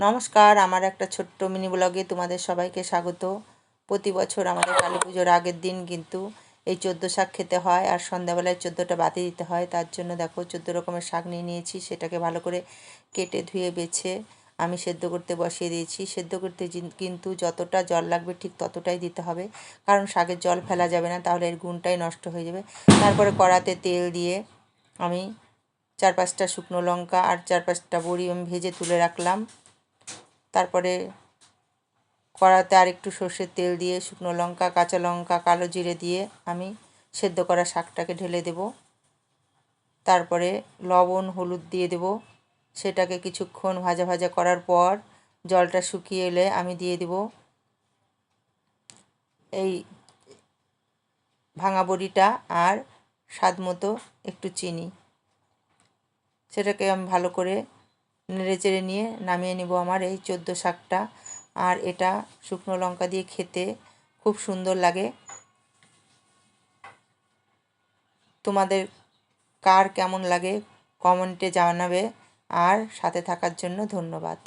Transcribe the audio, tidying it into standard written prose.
নমস্কার, আমার একটা ছোট্ট মিনি ব্লগে তোমাদের সবাইকে স্বাগত। প্রতি বছর আমাদের কালী পুজোর আগের দিন কিন্তু এই 14 শাক খেতে হয়, আর সন্ধ্যাবেলায় 14টা বাতি দিতে হয়। তার জন্য দেখো 14 রকমের শাক নিয়ে নিয়েছি। সেটাকে ভালো করে কেটে ধুয়ে বেছে আমি সেদ্ধ করতে বসিয়ে দিয়েছি। সেদ্ধ করতে কিন্তু যতটা জল লাগবে ঠিক ততটাই দিতে হবে, কারণ শাকের জল ফেলা যাবে না, তাহলে এর গুণটাই নষ্ট হয়ে যাবে। তারপরে কড়াতে তেল দিয়ে আমি 4-5টা শুকনো লঙ্কা আর 4-5টা বড়ি আমি ভেজে তুলে রাখলাম। তারপরে কড়াতে আর একটু সর্ষের তেল দিয়ে শুকনো লঙ্কা, কাঁচা লঙ্কা, কালো জিরে দিয়ে আমি সেদ্ধ করা শাকটাকে ঢেলে দেব। তারপরে লবণ হলুদ দিয়ে দেব। সেটাকে কিছুক্ষণ ভাজা ভাজা করার পর জলটা শুকিয়ে এলে আমি দিয়ে দেব এই ভাঙা বড়িটা আর স্বাদ মতো একটু চিনি। সেটাকে আমি ভালো করে নেড়ে চেড়ে নিয়ে নামিয়ে নেব আমার এই 14 শাকটা। আর এটা শুকনো লঙ্কা দিয়ে খেতে খুব সুন্দর লাগে। তোমাদের কার কেমন লাগে কমেন্টে জানাবে, আর সাথে থাকার জন্য ধন্যবাদ।